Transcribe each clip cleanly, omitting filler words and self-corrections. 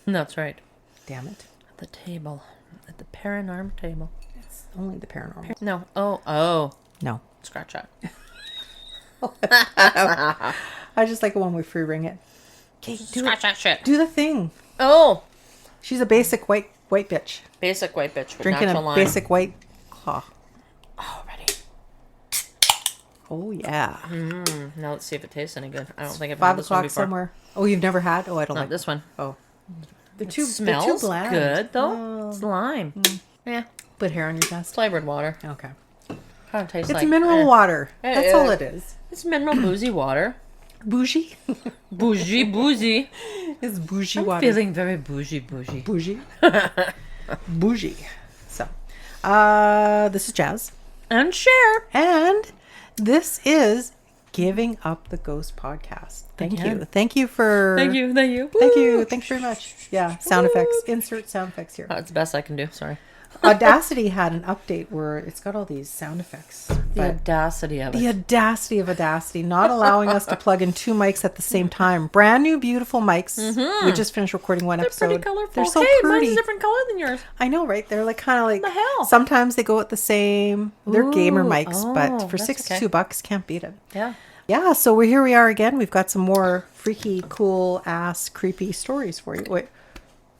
That's right. Damn it. At the table. At the paranormal table. It's only the paranormal. No. Oh. No. Scratch that. I just like it when we free ring it. Okay, Scratch that shit. Do the thing. Oh. She's a basic white bitch. Basic white bitch with Drinking natural a lime. basic white claw. Oh, ready. Oh, yeah. Now let's see if it tastes any good. I don't think I've 5 had this one o'clock before. somewhere. Oh, you've never had? Oh, I don't Not like this one. Oh. It smells bland. good, though. Oh. It's lime. Yeah. Put hair on your chest. Flavored water. Okay. Kind of tastes It's like... mineral water. That's all it is. It's mineral boozy water. Bougie? Bougie. It's bougie I'm water. feeling very bougie. Bougie? Bougie. So, this is Jas. And Sher. And this is Giving Up the Ghost podcast. Thank you. Thank you for... Thank you. Thanks very much. Yeah, sound effects. Insert sound effects here. That's the best I can do. Sorry. Audacity had an update where it's got all these sound effects. The audacity of it. The audacity of Audacity, not allowing us to plug in 2 mics at the same time. Brand new, beautiful mics. We just finished recording one They're episode. pretty colorful. They're so hey, pretty. mine's a different color than yours. I know, right? They're like kind of like... What the hell? Sometimes they go at the same... They're gamer Ooh, mics, but for that's $62, can't beat it. Yeah. Yeah, so here we are again. We've got some more freaky, cool, ass, creepy stories for you. Wait.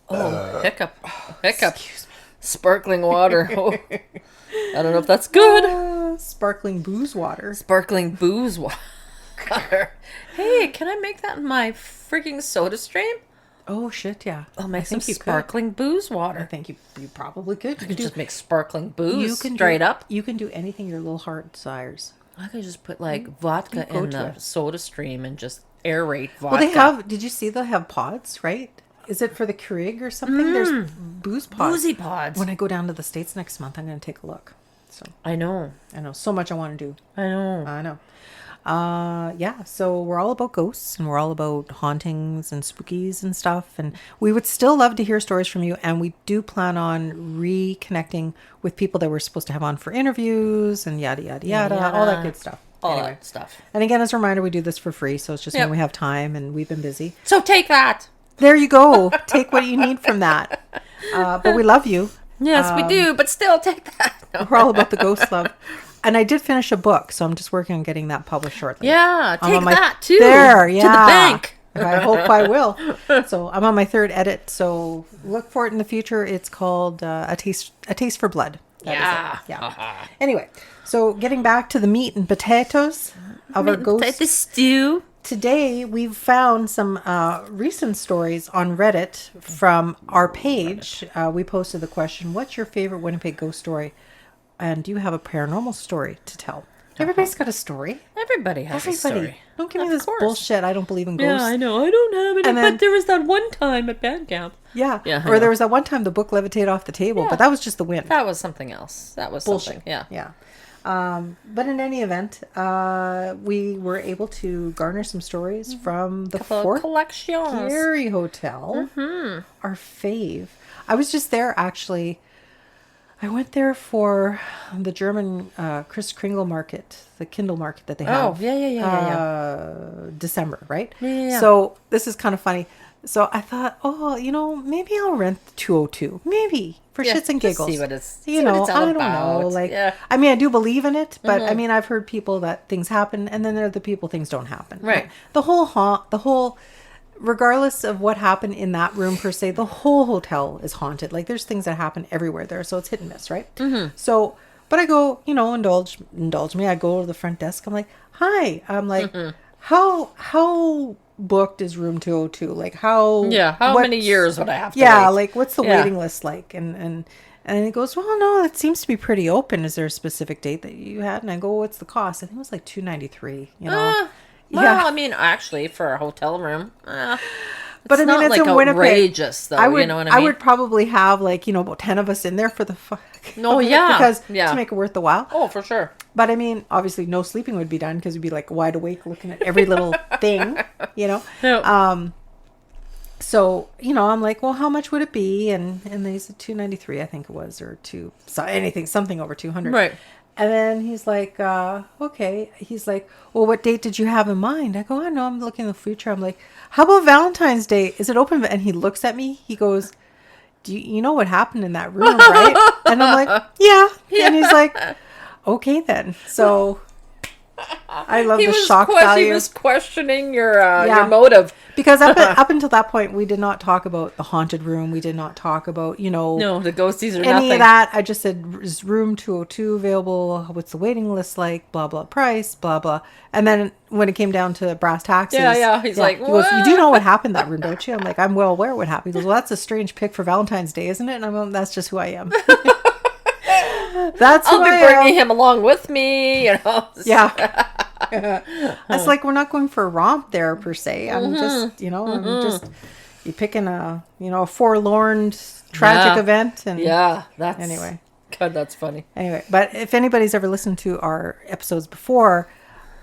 Oh, hiccup. Excuse me. Sparkling water. Oh. I don't know if that's good. Sparkling booze water. Sparkling booze water. Hey, can I make that in my freaking soda stream? Oh, shit, yeah. I'll make I some think you could. sparkling booze water. I think you probably could. You could just make sparkling booze can straight do, up. You can do anything your little heart desires. I could just put like vodka go in to the it. soda stream and just aerate vodka. Well, they have... Did you see they have pods, right? Is it for the Keurig or something? There's booze pods. Boozy pods. When I go down to the States next month, I'm going to take a look. So I know. so much I want to do. I know. I know. Yeah, so we're all about ghosts and we're all about hauntings and spookies and stuff. And we would still love to hear stories from you. And we do plan on reconnecting with people that we're supposed to have on for interviews and yada, yada, yada, all that good stuff. All that stuff. And again, as a reminder, we do this for free. So it's just Yep. when we have time and we've been busy. So take that. There you go. Take what you need from that. But we love you. Yes, we do, but still take that. No. We're all about the ghost love. And I did finish a book, so I'm just working on getting that published shortly. Yeah, I'm take on my that too. There, yeah. To the bank. I hope I will. So I'm on my 3rd edit, so look for it in the future. It's called A Taste for Blood. That is it. Yeah. Anyway, so getting back to the meat and potatoes of our ghost. The stew. Today, we've found some recent stories on Reddit from our page. We posted the question, what's your favorite Winnipeg ghost story? And do you have a paranormal story to tell? Everybody's got a story. Everybody has a story. Don't give me Of this course. bullshit. I don't believe in ghosts. Yeah, I know. I don't have any, And then- but there was that one time at band camp. Yeah. Yeah, I Or there know. was that one time the book levitated off the table, Yeah. but that was just the wind. That was something else. That was Bullshit. something. Yeah. Yeah. But in any event, we were able to garner some stories from the Fort Collections. Garry Hotel. Our fave. I was just there, actually. I went there for the German Chris Kringle market, the Kindle market that they have. Oh, yeah. December, right? Yeah. So this is kind of funny. So I thought, maybe I'll rent the 202. Maybe. For Yeah, shits and just giggles. see what it's- you see what know, it's all I don't about. know. Like, Yeah. I mean, I do believe in it, but I mean, I've heard people that things happen, and then there are the people things don't happen. Right. The whole, regardless of what happened in that room per se, the whole hotel is haunted. Like, there's things that happen everywhere there, so it's hit and miss, right? So, but I go, indulge me. I go to the front desk. I'm like, hi. I'm like, how booked is room 202? Like, how many years would I have to yeah, wait? like, what's the waiting list like? And he goes, well, no, it seems to be pretty open. Is there a specific date that you had? And I go, what's the cost? I think it was like $293, Well, I mean, actually, for a hotel room, but I mean, not it's like in Winnipeg. outrageous, though. You know what I mean? I would probably have like, about 10 of us in there for the fuck. Oh, yeah. Because Yeah. to make it worth the while. Oh, for sure. But I mean, obviously no sleeping would be done because we'd be like wide awake looking at every little thing, Yeah. So, I'm like, well, how much would it be? And they said $293, I think it was, or something over 200. Right. And then he's like, okay. He's like, well, what date did you have in mind? I go, I know, I'm looking in the future. I'm like, how about Valentine's Day? Is it open? And he looks at me. He goes, you know what happened in that room, right? And I'm like, yeah. And he's like, okay then. So I love the shock value. He was questioning your motive. Because up until that point, we did not talk about the haunted room. We did not talk about, No, the ghosties or any nothing. of that. I just said, is room 202 available? What's the waiting list like? Blah, blah, price, blah, blah. And then when it came down to brass taxes. He's like, he goes, you do know what happened in that room, don't you? I'm like, I'm well aware what happened. He goes, well, that's a strange pick for Valentine's Day, isn't it? And I'm like, that's just who I am. That's who I'll be bringing him along with me, Yeah. It's like, we're not going for a romp there per se. I'm just, I'm just, you're picking a forlorn, tragic event. And that's, anyway. God, that's funny. Anyway, but if anybody's ever listened to our episodes before,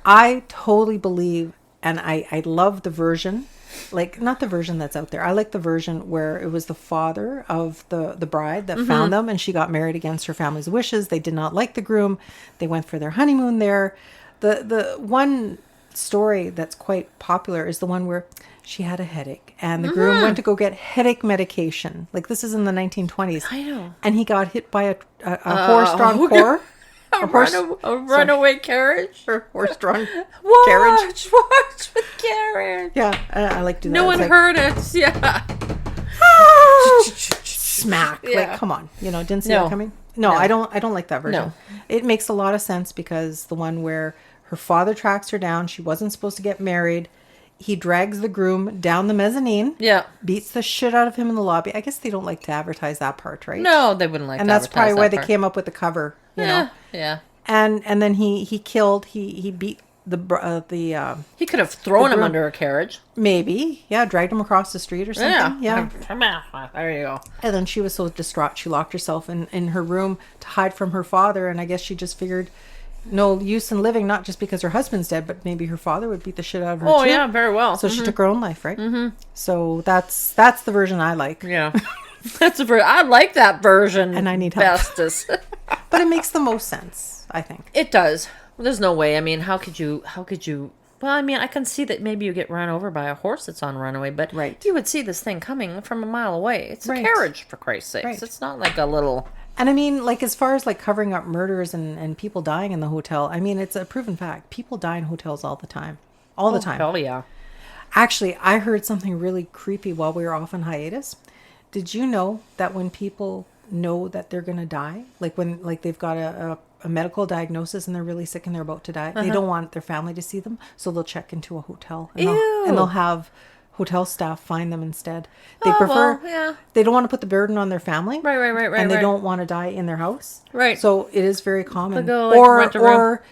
I totally believe, and I love the version, like, not the version that's out there. I like the version where it was the father of the bride that found them, and she got married against her family's wishes. They did not like the groom. They went for their honeymoon there. The one story that's quite popular is the one where she had a headache and the groom went to go get headache medication. Like, this is in the 1920s. I know. And he got hit by a horse-drawn car. A runaway carriage? Or horse-drawn carriage. Watch with carriage. Yeah, I like to do that. No one heard it. Yeah. Smack. Yeah. Like, come on. Didn't see that coming? No, I don't like that version. No. It makes a lot of sense because the one where her father tracks her down, she wasn't supposed to get married. He drags the groom down the mezzanine. Yeah. Beats the shit out of him in the lobby. I guess they don't like to advertise that part, right? No, they wouldn't like to advertise that. And that's probably why they came up with the cover, you know? Yeah. And then he beat the he could have thrown him under a carriage. Maybe. Yeah, dragged him across the street or something. Yeah. There you go. And then she was so distraught, she locked herself in her room to hide from her father. And I guess she just figured no use in living, not just because her husband's dead, but maybe her father would beat the shit out of her too. Yeah, very well. So she took her own life, right? So that's the version I like. Yeah. I like that version. And I need help. Bestest. But it makes the most sense, I think. It does. There's no way. I mean, how could you? Well, I mean, I can see that maybe you get run over by a horse that's on runaway, but you would see this thing coming from a mile away. It's a carriage, for Christ's sakes. Right. It's not like a little... And I mean, like, as far as like covering up murders and people dying in the hotel, I mean, it's a proven fact. People die in hotels all the time. All the time. Hell yeah. Actually, I heard something really creepy while we were off on hiatus. Did you know that when people know that they're going to die, like when they've got a medical diagnosis and they're really sick and they're about to die, they don't want their family to see them, so they'll check into a hotel and they'll have hotel staff find them instead. They prefer they don't want to put the burden on their family, right, and they don't want to die in their house, right? So it is very common. Go, like, or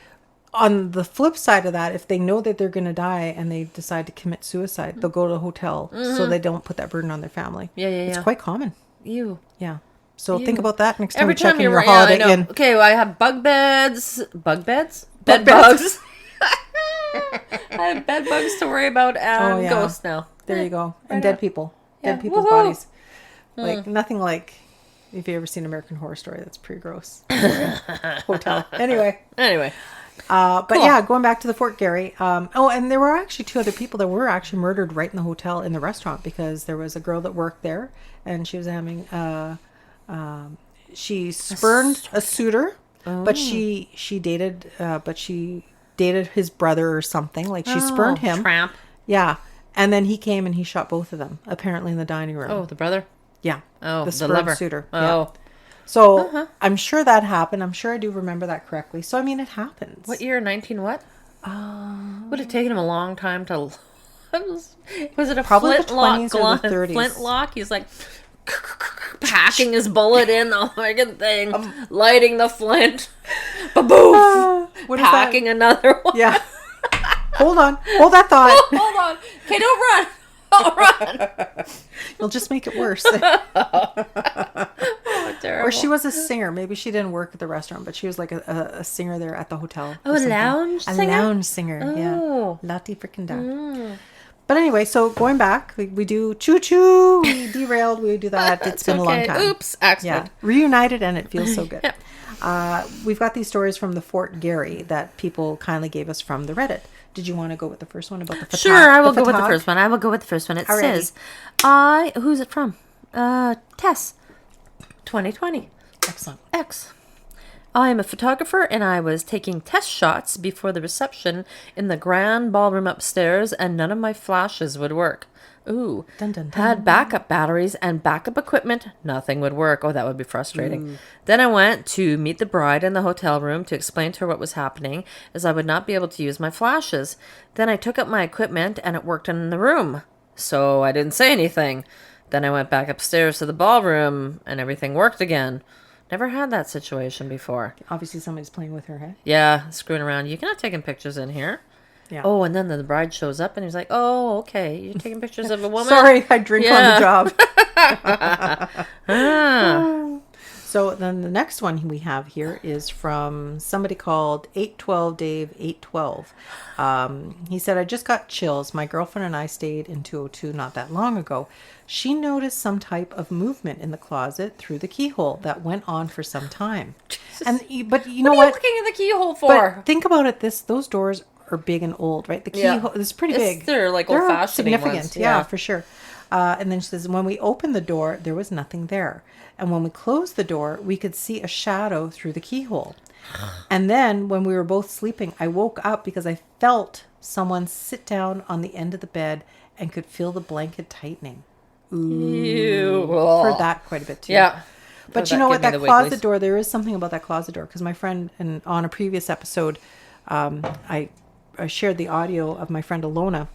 on the flip side of that, if they know that they're going to die and they decide to commit suicide, they'll go to a hotel so they don't put that burden on their family. It's quite common. Yeah. So think about that next time you're checking your Holiday Inn. Okay, well, I have bed bugs. I have bed bugs to worry about and ghosts now. There you go. And dead people. Dead people's bodies. Like, nothing like, if you ever seen American Horror Story, that's pretty gross. Hotel. Anyway. But cool. Going back to the Fort Garry. And there were actually 2 other people that were actually murdered right in the hotel in the restaurant, because there was a girl that worked there and she was having... she spurned a suitor, but she dated his brother or something. Like, she spurned him. Tramp. Yeah. And then he came and he shot both of them, apparently in the dining room. Oh, the brother? Yeah. Oh, the lover. suitor. Oh. Yeah. So I'm sure that happened. I'm sure I do remember that correctly. So, I mean, it happens. What year? 19 what? Would have taken him a long time to... Was it a probably flintlock? The 20s or the 30s. Flintlock? He's like... packing his bullet in the fucking thing, lighting the flint, ba-boof, packing another one. Yeah. Hold that thought. Hold on. Okay, don't run. You'll just make it worse. Terrible. Or she was a singer. Maybe she didn't work at the restaurant, but she was like a singer there at the hotel. Oh, a lounge singer? A lounge singer, yeah. Lottie frickin' da. But anyway, so going back, we do choo-choo. We derailed. We do that. It's been a long time. Oops. Accident. Yeah. Reunited, and it feels so good. We've got these stories from the Fort Garry that people kindly gave us from the Reddit. Did you want to go with the first one about the Sure, I will go with the first one. It says, who's it from? Tess, 2020. Excellent. I am a photographer and I was taking test shots before the reception in the grand ballroom upstairs and none of my flashes would work. Ooh. Dun, dun, dun. Had backup batteries and backup equipment. Nothing would work. Oh, that would be frustrating. Then I went to meet the bride in the hotel room to explain to her what was happening, as I would not be able to use my flashes. Then I took up my equipment and it worked in the room. So I didn't say anything. Then I went back upstairs to the ballroom and everything worked again. Never had that situation before. Obviously somebody's playing with her head. Yeah, screwing around. You cannot taking pictures in here. Yeah. Oh, and then the bride shows up and he's like, oh, okay, you're taking pictures of a woman? Sorry, I drink on the job. So then the next one we have here is from somebody called 812 Dave 812. He said, I just got chills. My girlfriend and I stayed in 202 not that long ago. She noticed some type of movement in the closet through the keyhole that went on for some time. But you know what? What are you looking at the keyhole for? But think about it. Those doors are big and old, right? The keyhole is pretty big. They're like old-fashioned significant ones. Yeah, for sure. And then she says, when we opened the door, there was nothing there. And when we closed the door, we could see a shadow through the keyhole. And then when we were both sleeping, I woke up because I felt someone sit down on the end of the bed and could feel the blanket tightening. Ew. Heard that quite a bit too. Yeah. But you know what? That closet door, there is something about that closet door. Because my friend, and on a previous episode, I shared the audio of my friend Alona.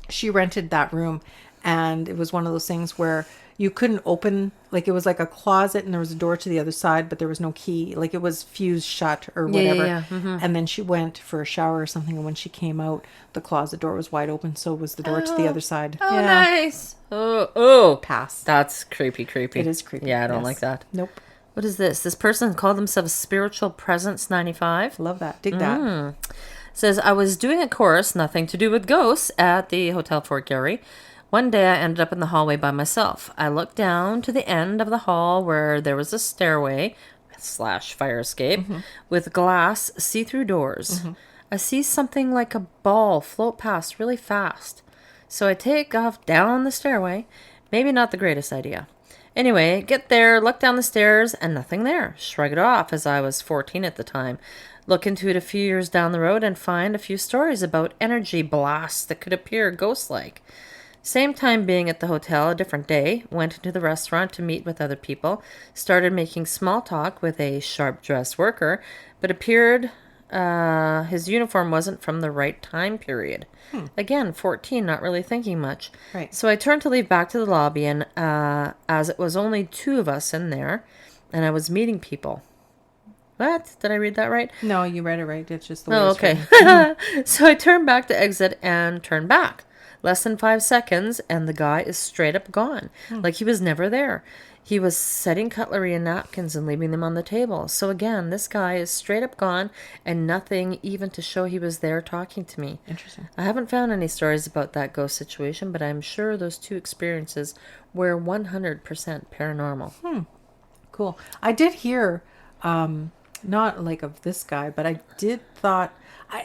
She rented that room, and it was one of those things where you couldn't open, like it was like a closet and there was a door to the other side, but there was no key. Like it was fused shut or whatever. Yeah. Mm-hmm. And then she went for a shower or something, and when she came out, the closet door was wide open, so was the door to the other side. Oh, yeah. Nice. Oh. Pass. That's creepy. It is creepy. Yeah, I don't like that. Nope. What is this? This person called themselves Spiritual Presence 95. Love that. Dig that. Says, I was doing a course, nothing to do with ghosts, at the Hotel Fort Garry. One day I ended up in the hallway by myself. I looked down to the end of the hall where there was a stairway / fire escape with glass see-through doors. I see something like a ball float past really fast. So I take off down the stairway. Maybe not the greatest idea. Anyway, get there, look down the stairs, and nothing there. Shrug it off, as I was 14 at the time. Look into it a few years down the road and find a few stories about energy blasts that could appear ghost-like. Same time being at the hotel, a different day, went into the restaurant to meet with other people, started making small talk with a sharp-dressed worker, but appeared his uniform wasn't from the right time period. Again, 14, not really thinking much. Right. So I turned to leave back to the lobby, and as it was only 2 of us in there, and I was meeting people. What? Did I read that right? No, you read it right. It's just the way it's okay. So I turned back to exit and turned back. Less than 5 seconds, and the guy is straight up gone. Like he was never there. He was setting cutlery and napkins and leaving them on the table. So again, this guy is straight up gone, and nothing even to show he was there talking to me. Interesting. I haven't found any stories about that ghost situation, but I'm sure those 2 experiences were 100% paranormal. Cool. I did hear, not like of this guy, but I did thought,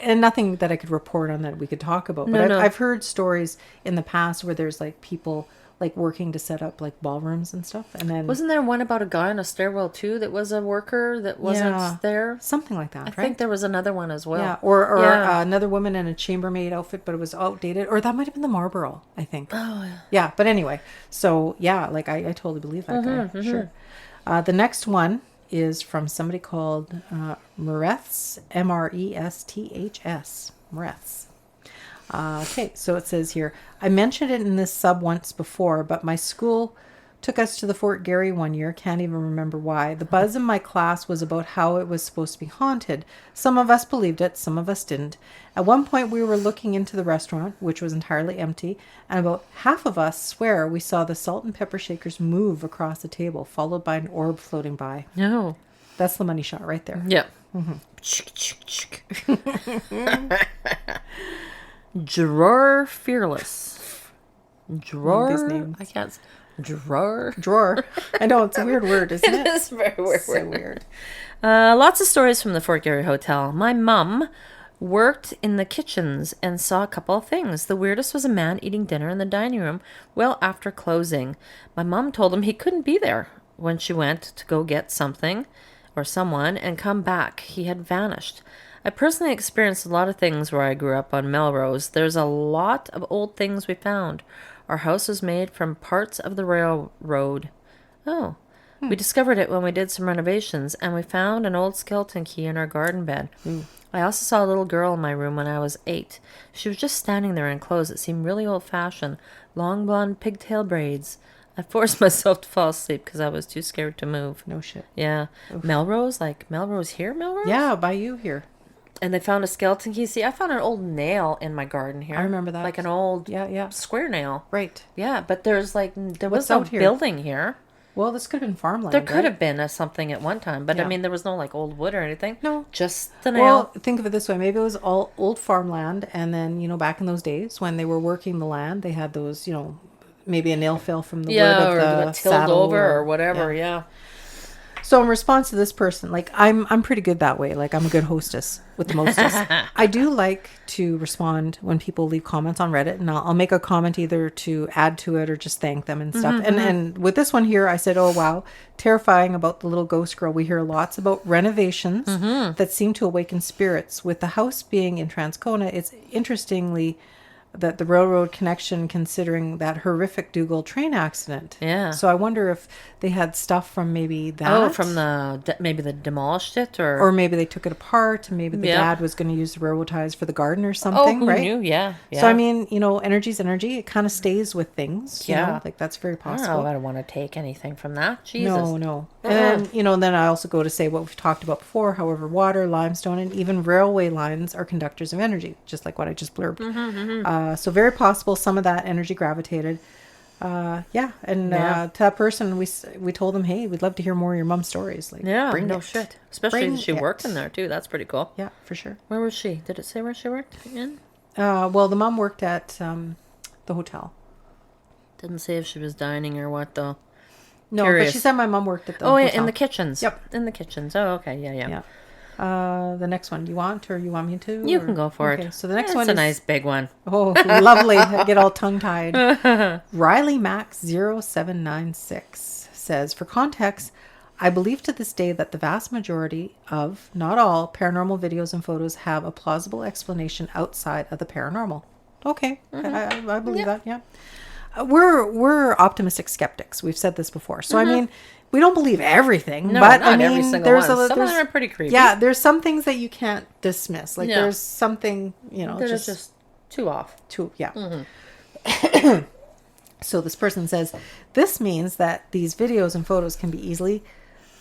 and nothing that I could report on that we could talk about, but I've heard stories in the past where there's like people like working to set up like ballrooms and stuff, and then wasn't there one about a guy on a stairwell too that was a worker that wasn't there? Something like that, I think there was another one as well. Yeah, or another woman in a chambermaid outfit, but it was outdated, or that might have been the Marlborough, I think. Oh, yeah. Yeah, but anyway, so yeah, like I totally believe that guy. Sure. The next one is from somebody called Mareths, Mresths. Mareths. Okay, so it says here, I mentioned it in this sub once before, but my school took us to the Fort Garry one year. Can't even remember why. The buzz in my class was about how it was supposed to be haunted. Some of us believed it, some of us didn't. At one point, we were looking into the restaurant, which was entirely empty, and about half of us swear we saw the salt and pepper shakers move across the table, followed by an orb floating by. No. That's the money shot right there. Yeah. Gerard Fearless. Gerard? I can't. Drawer. I know, it's a weird word, isn't it? It is very weird. So weird. Lots of stories from the Fort Garry Hotel. My mum worked in the kitchens and saw a couple of things. The weirdest was a man eating dinner in the dining room well after closing. My mum told him he couldn't be there when she went to go get something or someone and come back. He had vanished. I personally experienced a lot of things where I grew up on Melrose. There's a lot of old things we found. Our house was made from parts of the railroad. Oh. We discovered it when we did some renovations, and we found an old skeleton key in our garden bed. I also saw a little girl in my room when I was 8. She was just standing there in clothes that seemed really old-fashioned, long blonde pigtail braids. I forced myself to fall asleep because I was too scared to move. No shit. Yeah. Oof. Melrose? Like Melrose here, Melrose? Yeah, by you here. And they found a skeleton key. See, I found an old nail in my garden here. I remember that. Like an old square nail. Right. Yeah, but there was no building here. Well, this could have been farmland. There could have been something at one time, but I mean, there was no like old wood or anything. No, just the nail. Well, think of it this way: maybe it was all old farmland, and then back in those days when they were working the land, they had those, maybe a nail fell from the wood of the tilled over or whatever. Yeah. So in response to this person, like I'm pretty good that way. Like I'm a good hostess with the mostest. I do like to respond when people leave comments on Reddit, and I'll make a comment either to add to it or just thank them and stuff. And with this one here, I said, "Oh wow, terrifying about the little ghost girl." We hear lots about renovations that seem to awaken spirits. With the house being in Transcona, it's interestingly that the railroad connection, considering that horrific Dougal train accident. Yeah. So I wonder if they had stuff from maybe that. Oh, from maybe they demolished it, or maybe they took it apart, and maybe the dad was going to use the railroad ties for the garden or something. Who right? knew? Yeah. So I mean, energy's energy. It kind of stays with things. Like that's very possible. I don't want to take anything from that. Jesus. No. And then I also go to say what we've talked about before. However, water, limestone, and even railway lines are conductors of energy, just like what I just blurbed. So very possible some of that energy gravitated. To that person, we told them, hey, we'd love to hear more of your mom's stories. Like, bring no shit. Especially she worked in there too. That's pretty cool. Yeah, for sure. Where was she? Did it say where she worked again? Well, the mom worked at the hotel. Didn't say if she was dining or what though. No, but she said my mom worked at the hotel. Yeah, in the kitchens. Yep, in the kitchens. Oh, okay, yeah. The next one, you want me to? You can go for it. So the next one is a nice big one. Oh, lovely. I get all tongue-tied. Riley Max 0796 says, for context, I believe to this day that the vast majority of, not all, paranormal videos and photos have a plausible explanation outside of the paranormal. Okay, I believe that, yeah. We're optimistic skeptics. We've said this before. So, I mean, we don't believe everything. No, but not I mean, every single there's one. Some of them are pretty creepy. Yeah, there's some things that you can't dismiss. Like there's something, that is just too off. So this person says, this means that these videos and photos can be easily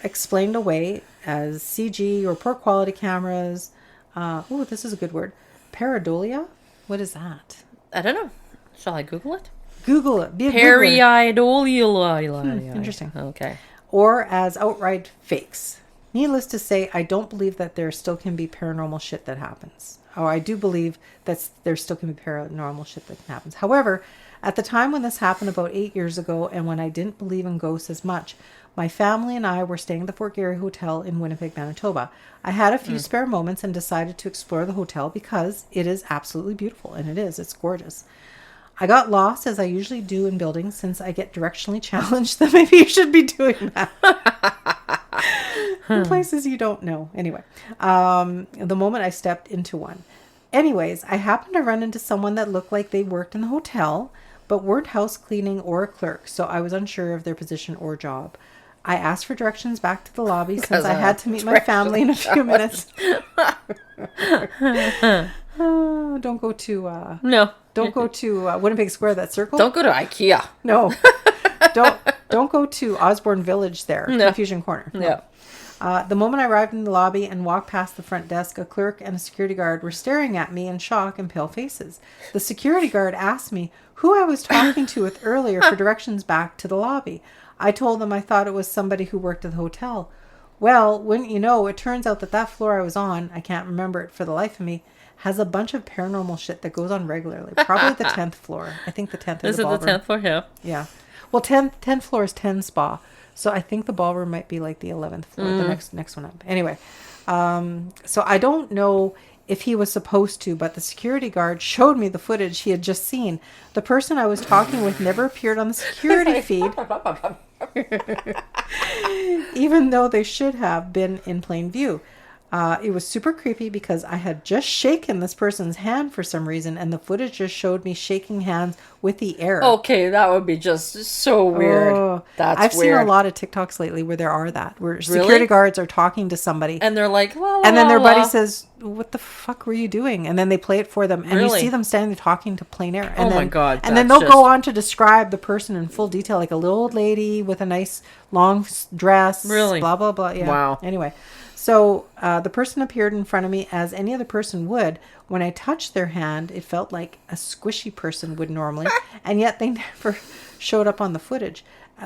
explained away as CG or poor quality cameras. This is a good word. Pareidolia? What is that? I don't know. Shall I Google it? Google it. Pareidolia. Interesting. Okay. Or as outright fakes. Needless to say, I don't believe that there still can be paranormal shit that happens. Or I do believe that there still can be paranormal shit that happens. However, at the time when this happened about 8 years ago, and when I didn't believe in ghosts as much, my family and I were staying at the Fort Garry Hotel in Winnipeg, Manitoba. I had a few spare moments and decided to explore the hotel because it is absolutely beautiful. And it's gorgeous. I got lost, as I usually do in buildings, since I get directionally challenged. That maybe you should be doing that. In places you don't know. Anyway, the moment I stepped into one. Anyways, I happened to run into someone that looked like they worked in the hotel, but weren't house cleaning or a clerk, so I was unsure of their position or job. I asked for directions back to the lobby since I had to meet my family in a few minutes. Don't go to... Don't go to Winnipeg Square, that circle. Don't go to IKEA. No. Don't go to Osborne Village there, Confusion Corner. No. Yeah. The moment I arrived in the lobby and walked past the front desk, a clerk and a security guard were staring at me in shock and pale faces. The security guard asked me who I was talking to with earlier for directions back to the lobby. I told them I thought it was somebody who worked at the hotel. Well, wouldn't you know, it turns out that floor I was on, I can't remember it for the life of me, has a bunch of paranormal shit that goes on regularly. Probably the 10th floor. I think the 10th is the ballroom. Is it the 10th floor? Yeah. Yeah. Well, 10th floor is 10 spa. So I think the ballroom might be like the 11th floor, the next one up. Anyway, so I don't know if he was supposed to, but the security guard showed me the footage he had just seen. The person I was talking with never appeared on the security feed, even though they should have been in plain view. It was super creepy because I had just shaken this person's hand for some reason, and the footage just showed me shaking hands with the air. Okay, that would be just so weird. Oh, That's I've weird. seen a lot of TikToks lately where security guards are talking to somebody, and they're like, and then their buddy says, "What the fuck were you doing?" And then they play it for them, and you see them standing there talking to plain air. And my God! And then they'll go on to describe the person in full detail, like a little old lady with a nice long dress. Really? Blah blah blah. Yeah. Wow. Anyway. So the person appeared in front of me as any other person would. When I touched their hand, it felt like a squishy person would normally, and yet they never showed up on the footage.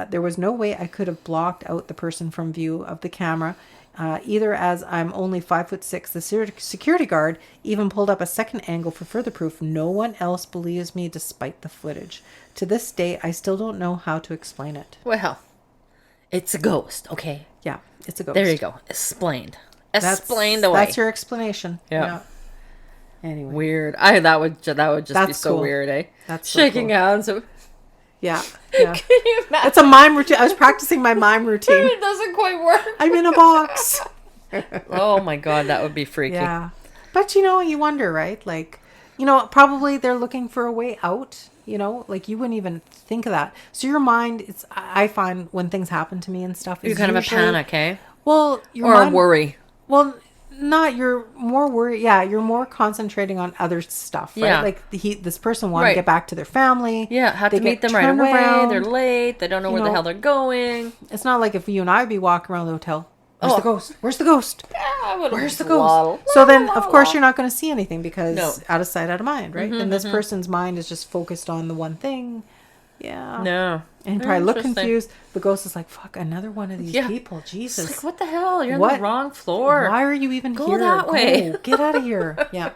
There was no way I could have blocked out the person from view of the camera, either, as I'm only 5'6". The security guard even pulled up a second angle for further proof. No one else believes me despite the footage. To this day, I still don't know how to explain it. Well, it's a ghost, okay? Yeah, it's a ghost. There you go. Explained away. That's your explanation. Yeah. Anyway, weird. That would just be so cool. Weird, eh? That's shaking so cool. hands. Yeah. Can you imagine? It's a mime routine. I was practicing my mime routine. It doesn't quite work. I'm in a box. Oh my God, that would be freaky. Yeah, but you wonder, right? Like, probably they're looking for a way out. Like you wouldn't even think of that. So your mind, I find when things happen to me and stuff, you're kind of a panic, eh? Well, a worry. Well, you're more worried. Yeah, you're more concentrating on other stuff, right? Yeah. Like this person wanted to get back to their family. Yeah, have to meet them right away. Around. They're late. They don't know where the hell they're going. It's not like if you and I would be walking around the hotel. Where's the ghost? Where's the ghost? Where's the ghost? So then, of course, you're not going to see anything because out of sight, out of mind, right? And this person's mind is just focused on the one thing. Yeah. No. And probably look confused. The ghost is like, fuck, another one of these people. Jesus. It's like, what the hell? You're on the wrong floor. Why are you even here? Go that way. Get out of here. Yeah.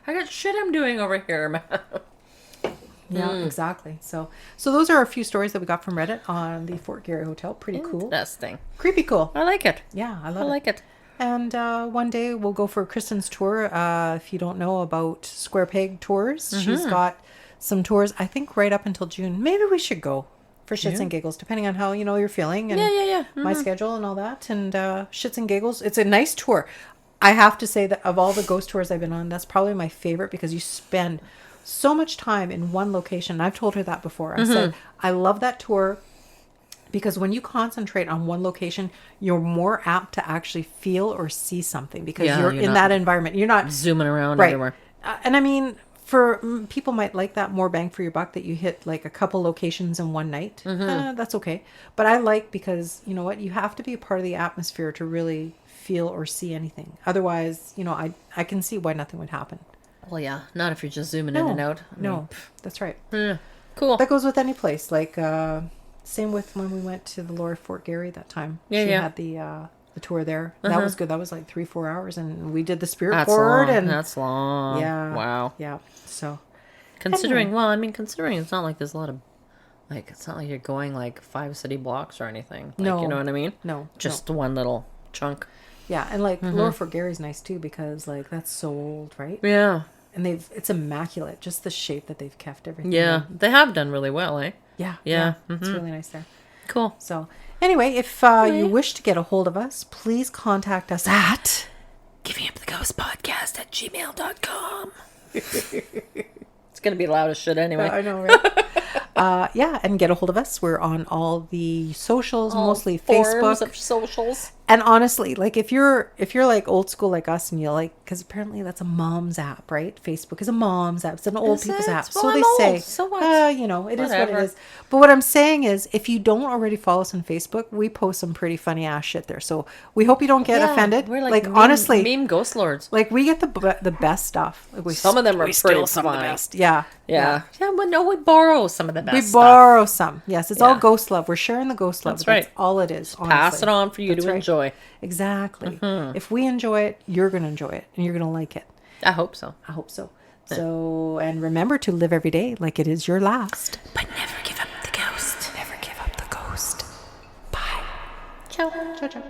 I got shit I'm doing over here, man. Yeah, exactly. So those are a few stories that we got from Reddit on the Fort Garry Hotel. Pretty cool. Interesting. Creepy cool. I like it. Yeah, I like it. And one day we'll go for Kristen's tour. If you don't know about Square Peg Tours, she's got some tours, I think, right up until June. Maybe we should go for shits and giggles, depending on how, you're feeling. And my schedule and all that. And shits and giggles. It's a nice tour. I have to say that of all the ghost tours I've been on, that's probably my favorite because you spend so much time in one location. I've told her that before. I said, I love that tour because when you concentrate on one location, you're more apt to actually feel or see something because you're in that environment. You're not zooming around everywhere. And I mean, for people might like that, more bang for your buck, that you hit like a couple locations in one night. That's okay. But I like because, you know what, you have to be a part of the atmosphere to really feel or see anything. Otherwise, I can see why nothing would happen. Well, yeah, not if you're just zooming in and out. That's right. Yeah. Cool. That goes with any place. Like, same with when we went to the Lower Fort Garry that time. She had the tour there. That was good. That was like 3-4 hours, and we did the spirit board. And that's long. Yeah. Wow. Yeah. So, considering it's not like there's a lot of, like, it's not like you're going like 5 city blocks or anything. Like, no. You know what I mean? No. Just one little chunk. Yeah, and like Lower Fort Garry's nice too because like that's so old, right? Yeah. And it's immaculate, just the shape that they've kept everything. Yeah, they have done really well, eh? Yeah. It's really nice there. Cool. So, anyway, if you wish to get a hold of us, please contact us at Givinguptheghostpodcast@gmail.com. It's gonna be loud as shit anyway. I know, right? And get a hold of us. We're on all the socials, mostly Facebook. Of socials. And honestly, like if you're like old school like us, and you like, because apparently that's a mom's app, right? Facebook is a mom's app. It's an old people's app. Well, so they say, so what? it is what it is. But what I'm saying is, if you don't already follow us on Facebook, we post some pretty funny ass shit there. So we hope you don't get offended. We're like honestly, meme ghost lords. Like we get the best stuff. Like some of them are pretty some fun. of the best. Yeah. But no, we borrow some of the best. We borrow some. Yes, it's all ghost love. We're sharing the ghost love. That's right. That's all it is. Honestly. Pass it on for you to enjoy. Exactly. If we enjoy it, you're going to enjoy it, and you're going to like it. I hope so. So, and remember to live every day like it is your last. But never give up the ghost. Never give up. Ciao. Ciao, ciao.